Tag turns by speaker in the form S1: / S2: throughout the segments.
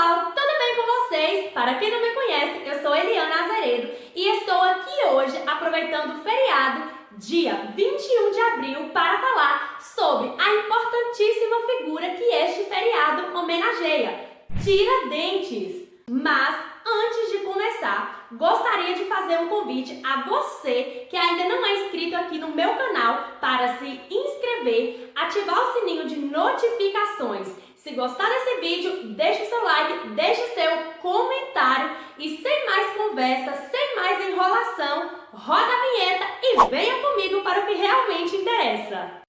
S1: pessoal, tudo bem com vocês? Para quem não me conhece, eu sou Eliana Azeredo e estou aqui hoje aproveitando o feriado, dia 21 de abril, para falar sobre a importantíssima figura que este feriado homenageia, Tiradentes. Mas antes de começar, gostaria de fazer um convite a você que ainda não é inscrito aqui no meu canal para se inscrever, ativar o sininho de notificações. Se gostar desse vídeo, deixe o seu like, deixe o seu comentário e sem mais conversa, sem mais enrolação, roda a vinheta e venha comigo para o que realmente interessa.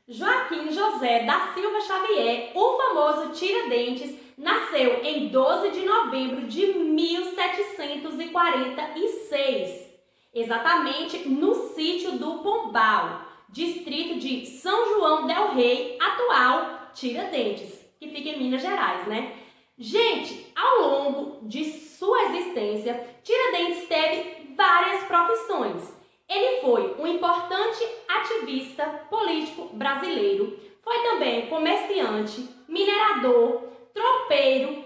S1: Joaquim José da Silva Xavier, o famoso Tiradentes, nasceu em 12 de novembro de 1746, exatamente no sítio do Pombal, distrito de São João del Rei, atual Tiradentes, que fica em Minas Gerais, né? Gente, ao longo de sua existência, Tiradentes teve várias profissões. Ele foi um importante ativista político brasileiro, foi também comerciante, minerador, tropeiro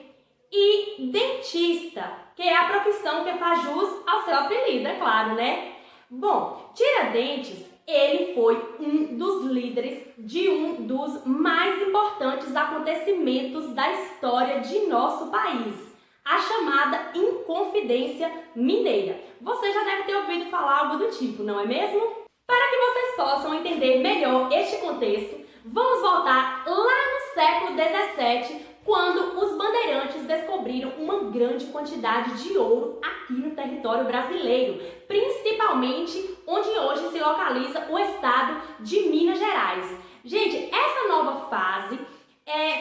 S1: e dentista, que é a profissão que faz jus ao seu apelido, é claro, né? Bom, Tiradentes, ele foi um dos líderes de um dos mais importantes acontecimentos da história de nosso país, a chamada Inconfidência Mineira. Você já deve ter ouvido falar algo do tipo, não é mesmo? Para que vocês possam entender melhor este contexto, vamos voltar lá no século XVII, quando os bandeirantes descobriram uma grande quantidade de ouro aqui no território brasileiro, principalmente onde hoje se localiza o estado de Minas Gerais. Gente, essa nova fase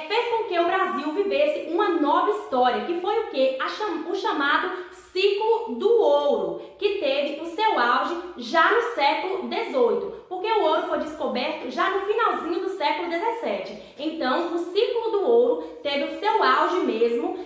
S1: fez com que o Brasil vivesse uma nova história, que foi o quê? O chamado ciclo do ouro, que teve o seu auge já no século XVIII, porque o ouro foi descoberto já no finalzinho do século XVII. Então, o ciclo do ouro teve o seu auge mesmo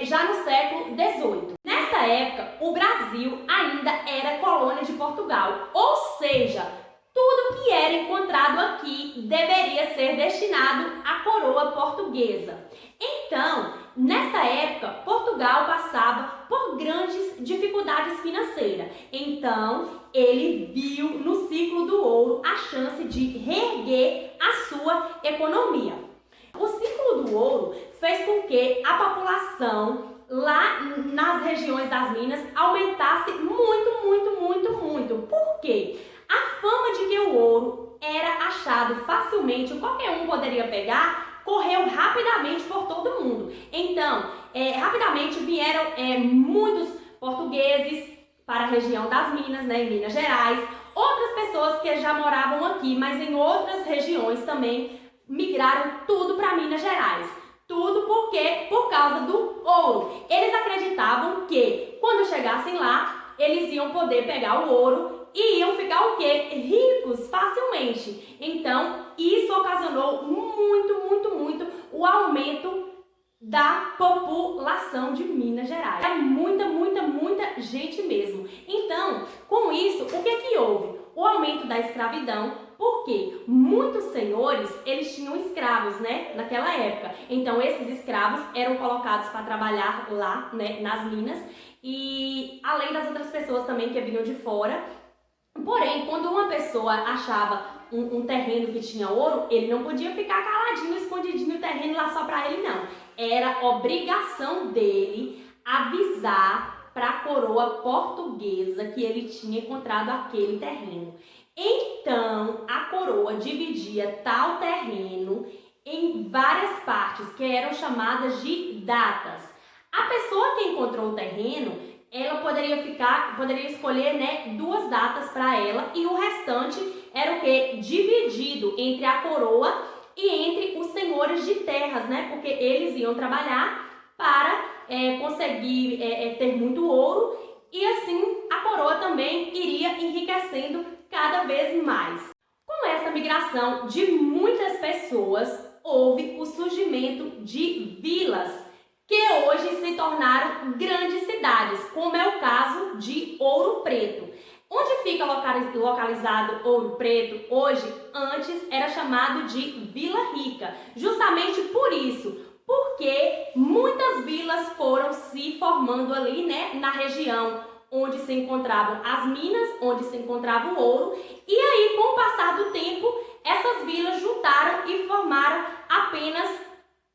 S1: já no século XVIII. Nessa época, o Brasil ainda era colônia de Portugal, ou seja, tudo que era encontrado aqui deveria ser destinado à coroa portuguesa. Então, nessa época, Portugal passava por grandes dificuldades financeiras. Então, ele viu no ciclo do ouro a chance de reerguer a sua economia. O ciclo do ouro fez com que a população lá nas regiões das minas aumentasse muito. Por quê? A fama de que o ouro era achado facilmente, qualquer um poderia pegar, correu rapidamente por todo mundo. Então, rapidamente vieram muitos portugueses para a região das Minas, né, em Minas Gerais. Outras pessoas que já moravam aqui, mas em outras regiões também migraram tudo para Minas Gerais. Tudo por causa do ouro. Eles acreditavam que quando chegassem lá, eles iam poder pegar o ouro e iam ficar o quê? Ricos facilmente. Então, isso ocasionou muito o aumento da população de Minas Gerais. É muita gente mesmo. Então, com isso, o que houve? O aumento da escravidão, porque muitos senhores, eles tinham escravos, né, naquela época. Então, esses escravos eram colocados para trabalhar lá, né, nas minas, e além das outras pessoas também que vinham de fora. Porém, quando uma pessoa achava um terreno que tinha ouro, ele não podia ficar caladinho, escondidinho o terreno lá só para ele, não. Era obrigação dele avisar para a coroa portuguesa que ele tinha encontrado aquele terreno. Então, a coroa dividia tal terreno em várias partes, que eram chamadas de datas. A pessoa que encontrou o terreno, ela poderia escolher, né, 2 datas para ela, e o restante era o quê? Dividido entre a coroa e entre os senhores de terras, né? Porque eles iam trabalhar para conseguir ter muito ouro, e assim a coroa também iria enriquecendo cada vez mais. Com essa migração de muitas pessoas, houve o surgimento de vilas, que hoje se tornaram grandes cidades, como é o caso de Ouro Preto. Onde Onde fica localizado Ouro Preto hoje, antes era chamado de Vila Rica, justamente por isso, porque muitas vilas foram se formando ali, né, na região onde se encontravam as minas, onde se encontrava o ouro, e aí, com o passar do tempo, essas vilas juntaram e formaram apenas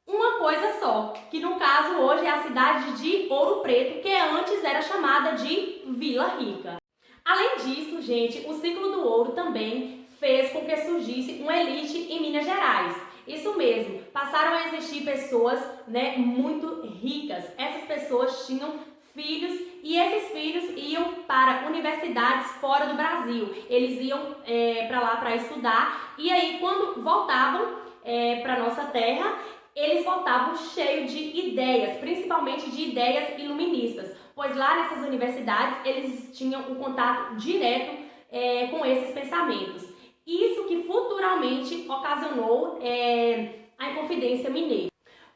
S1: uma coisa só, que no caso hoje é a cidade de Ouro Preto, que antes era chamada de Vila Rica. Além disso, gente, o ciclo do ouro também fez com que surgisse uma elite em Minas Gerais. Isso mesmo, passaram a existir pessoas, né, muito ricas. Essas pessoas tinham filhos e esses filhos iam para universidades fora do Brasil. Eles iam para lá para estudar e aí quando voltavam para nossa terra, eles voltavam cheios de ideias, principalmente de ideias iluministas, pois lá nessas universidades eles tinham um contato direto com esses pensamentos. Isso que futuramente ocasionou a Inconfidência Mineira.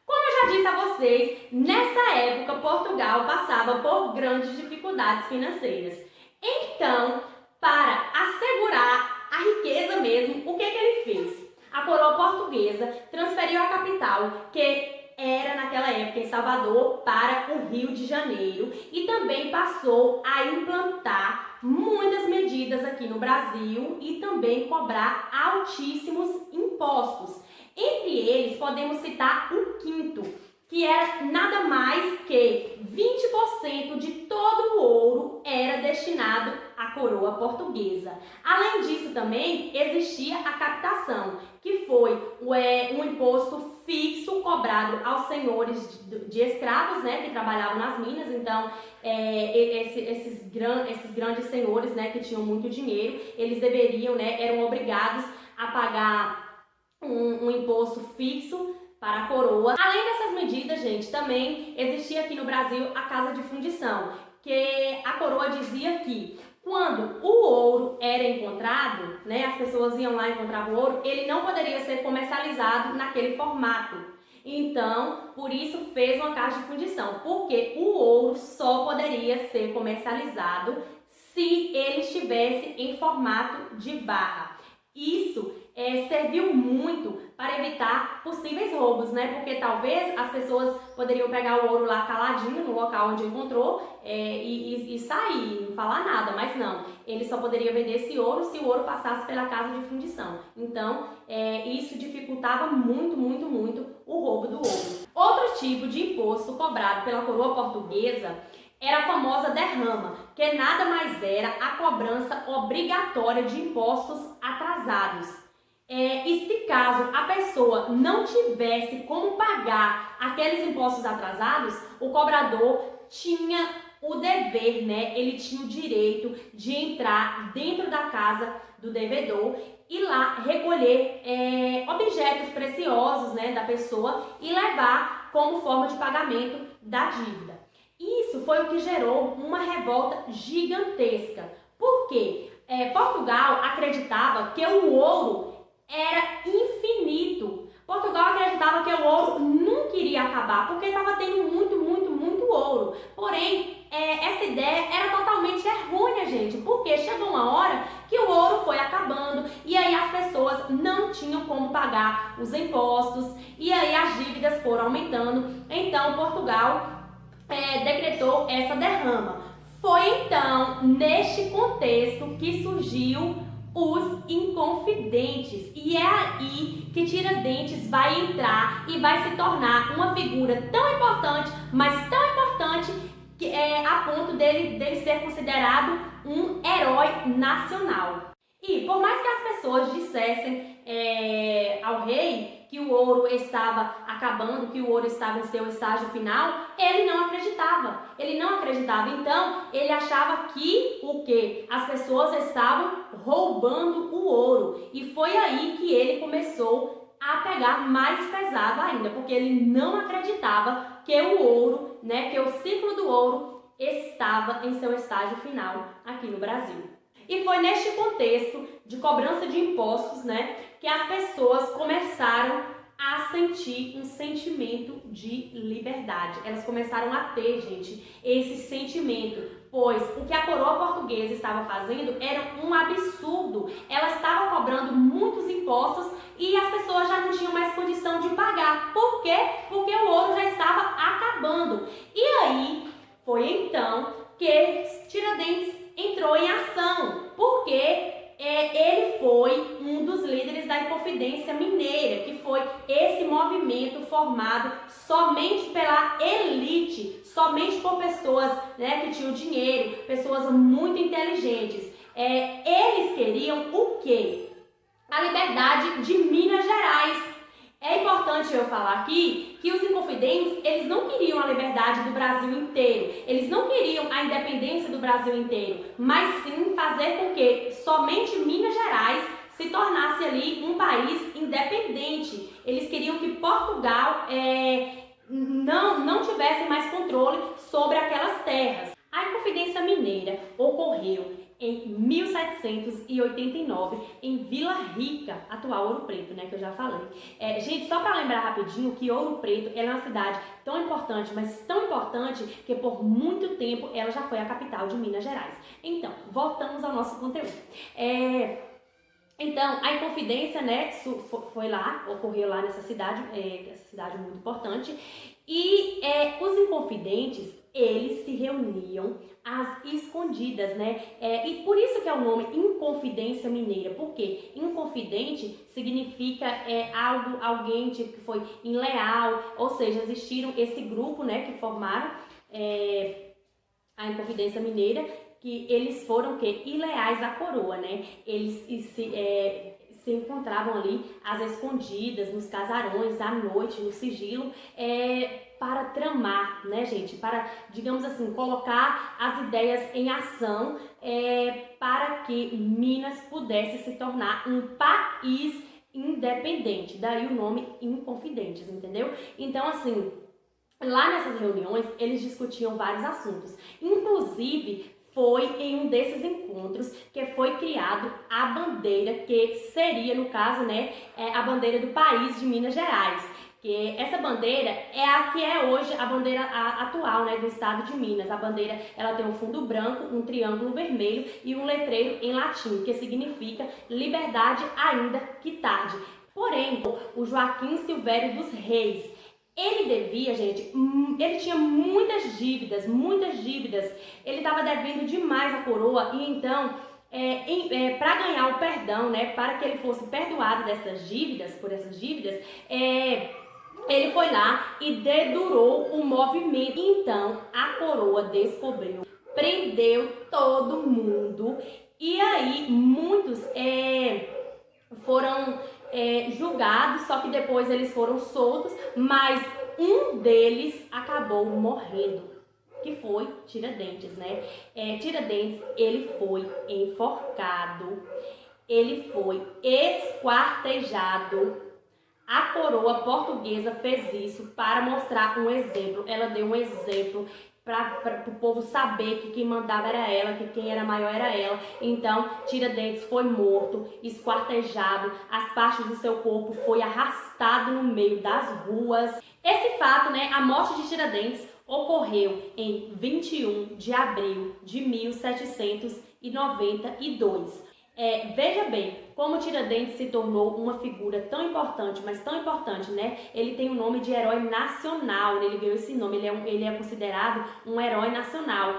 S1: Como eu já disse a vocês, nessa época Portugal passava por grandes dificuldades financeiras. Então, para assegurar a riqueza mesmo, o que ele fez? A coroa portuguesa transferiu a capital, que era naquela época em Salvador, para o Rio de Janeiro e também passou a implantar muitas medidas aqui no Brasil e também cobrar altíssimos impostos. Entre eles, podemos citar o quinto, que era nada mais que 20% de todo o ouro era destinado à coroa portuguesa. Além disso, também existia a captação, que foi um imposto fixo cobrado aos senhores de escravos, né, que trabalhavam nas minas. Então, esses grandes senhores, né, que tinham muito dinheiro, eles deveriam, né, eram obrigados a pagar um imposto fixo para a coroa. Além dessas medidas, gente, também existia aqui no Brasil a casa de fundição, que a coroa dizia que quando o ouro era encontrado, né, as pessoas iam lá e encontravam o ouro, ele não poderia ser comercializado naquele formato. Então, por isso fez uma casa de fundição, porque o ouro só poderia ser comercializado se ele estivesse em formato de barra. Isso serviu muito para evitar possíveis roubos, né? Porque talvez as pessoas poderiam pegar o ouro lá caladinho no local onde encontrou e sair, não falar nada, mas não. Ele só poderia vender esse ouro se o ouro passasse pela casa de fundição. Então, isso dificultava muito o roubo do ouro. Outro tipo de imposto cobrado pela coroa portuguesa era a famosa derrama, que nada mais era a cobrança obrigatória de impostos atrasados. E se caso a pessoa não tivesse como pagar aqueles impostos atrasados, o cobrador tinha o dever, né? Ele tinha o direito de entrar dentro da casa do devedor e lá recolher objetos preciosos, né, da pessoa e levar como forma de pagamento da dívida. Isso foi o que gerou uma revolta gigantesca. Por quê? Portugal acreditava que o ouro era infinito. Portugal acreditava que o ouro nunca iria acabar, porque estava tendo muito ouro. Porém, essa ideia era totalmente errônea, gente, porque chegou uma hora que o ouro foi acabando e aí as pessoas não tinham como pagar os impostos e aí as dívidas foram aumentando. Então, Portugal decretou essa derrama. Foi então neste contexto que surgiu os Inconfidentes e é aí que Tiradentes vai entrar e vai se tornar uma figura tão importante, mas tão importante que a ponto dele ser considerado um herói nacional. E por mais que as pessoas dissessem ao rei que o ouro estava acabando, que o ouro estava em seu estágio final, ele não acreditava. Ele não acreditava. Então, ele achava que o quê? As pessoas estavam roubando o ouro. E foi aí que ele começou a pegar mais pesado ainda, porque ele não acreditava que o ouro, né, que o ciclo do ouro estava em seu estágio final aqui no Brasil. E foi neste contexto de cobrança de impostos, né, que as pessoas começaram a sentir um sentimento de liberdade. Elas começaram a ter, gente, esse sentimento, pois o que a coroa portuguesa estava fazendo era um absurdo. Ela estava cobrando muitos impostos e as pessoas já não tinham mais condição de pagar. Por quê? Porque o ouro já estava acabando. E aí foi então que Tiradentes entrou em ação, porque ele foi um dos líderes da Inconfidência Mineira, que foi esse movimento formado somente pela elite, somente por pessoas, né, que tinham dinheiro, pessoas muito inteligentes. Eles queriam o quê? A liberdade de Minas Gerais. É importante eu falar aqui que os inconfidentes, eles não queriam a liberdade do Brasil inteiro, eles não queriam a independência do Brasil inteiro, mas sim fazer com que somente Minas Gerais se tornasse ali um país independente. Eles queriam que Portugal não tivesse mais controle sobre aquelas terras. A Inconfidência Mineira ocorreu em 1789, em Vila Rica, atual Ouro Preto, né, que eu já falei. Gente, só para lembrar rapidinho que Ouro Preto é uma cidade tão importante, mas tão importante que por muito tempo ela já foi a capital de Minas Gerais. Então, voltamos ao nosso conteúdo. Então, a Inconfidência, né, foi lá, ocorreu lá nessa cidade, essa cidade muito importante, e os inconfidentes, eles se reuniam às escondidas, né? E por isso que é o nome Inconfidência Mineira, porque inconfidente significa alguém tipo, que foi inleal, ou seja, existiram esse grupo, né, que formaram a Inconfidência Mineira, que eles foram ileais à coroa, né? Eles se encontravam ali às escondidas, nos casarões, à noite, no sigilo, para tramar, né, gente? Para, digamos assim, colocar as ideias em ação para que Minas pudesse se tornar um país independente. Daí o nome Inconfidentes, entendeu? Então, assim, lá nessas reuniões, eles discutiam vários assuntos. Inclusive, foi em um desses encontros que foi criado a bandeira, que seria, no caso, né, a bandeira do país de Minas Gerais. Que essa bandeira é a que é hoje a bandeira atual, né, do estado de Minas. A bandeira, ela tem um fundo branco, um triângulo vermelho e um letreiro em latim, que significa liberdade ainda que tarde. Porém, o Joaquim Silvério dos Reis, ele devia, gente, ele tinha muitas dívidas, ele estava devendo demais à coroa e então, para ganhar o perdão, né, para que ele fosse perdoado por essas dívidas, ele foi lá e dedurou o movimento. Então, a coroa descobriu, prendeu todo mundo e aí muitos foram julgados, só que depois eles foram soltos, mas um deles acabou morrendo, que foi Tiradentes, né? Tiradentes, ele foi enforcado, ele foi esquartejado. A coroa portuguesa fez isso para mostrar um exemplo, ela deu um exemplo para o povo saber que quem mandava era ela, que quem era maior era ela. Então, Tiradentes foi morto, esquartejado, as partes do seu corpo foi arrastado no meio das ruas. Esse fato, né, a morte de Tiradentes, ocorreu em 21 de abril de 1792. Veja bem como Tiradentes se tornou uma figura tão importante, mas tão importante, né? Ele tem o nome de herói nacional, ele ganhou esse nome, ele é considerado um herói nacional,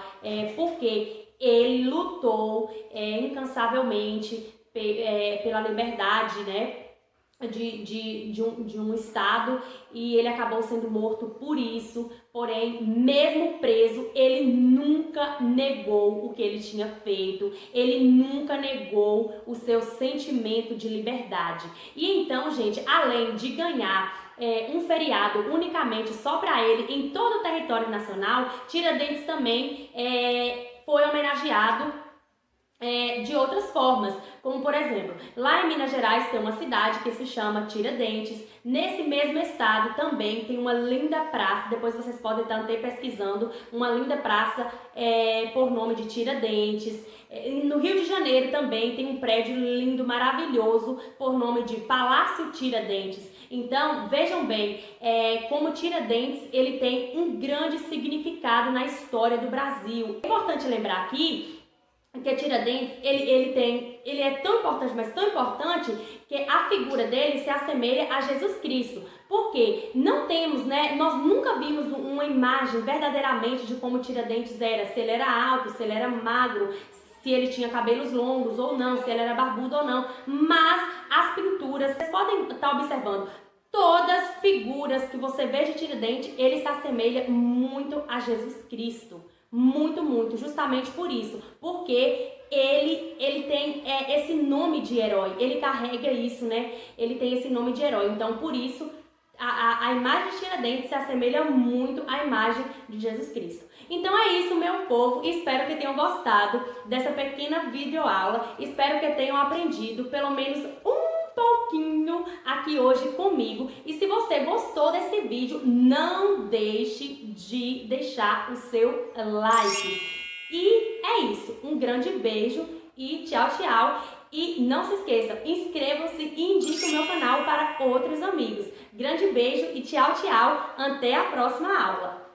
S1: porque ele lutou incansavelmente pela liberdade, né? De um estado, e ele acabou sendo morto por isso. Porém, mesmo preso, ele nunca negou o que ele tinha feito, ele nunca negou o seu sentimento de liberdade. E então, gente, além de ganhar um feriado unicamente só para ele em todo o território nacional, Tiradentes também foi homenageado de outras formas, como por exemplo, lá em Minas Gerais tem uma cidade que se chama Tiradentes. Nesse mesmo estado também tem uma linda praça, depois vocês podem estar pesquisando, uma linda praça por nome de Tiradentes. No Rio de Janeiro também tem um prédio lindo, maravilhoso, por nome de Palácio Tiradentes. Então, vejam bem, como Tiradentes, ele tem um grande significado na história do Brasil. É importante lembrar aqui que Tiradentes, ele é tão importante, mas tão importante, que a figura dele se assemelha a Jesus Cristo. Porque não temos, nós nunca vimos uma imagem verdadeiramente de como Tiradentes era, se ele era alto, se ele era magro, se ele tinha cabelos longos ou não, se ele era barbudo ou não. Mas as pinturas, vocês podem estar observando, todas as figuras que você vê de Tiradentes, ele se assemelha muito a Jesus Cristo. Muito, muito, justamente por isso, porque ele tem esse nome de herói, ele carrega isso, ele tem esse nome de herói, então por isso a imagem de Tiradentes se assemelha muito à imagem de Jesus Cristo. Então é isso, meu povo, espero que tenham gostado dessa pequena videoaula, espero que tenham aprendido pelo menos um pouquinho aqui hoje comigo. E se você gostou desse vídeo, não deixe de deixar o seu like. E é isso, um grande beijo e tchau, tchau. E não se esqueçam, inscrevam-se e indiquem o meu canal para outros amigos. Grande beijo e tchau, tchau. Até a próxima aula.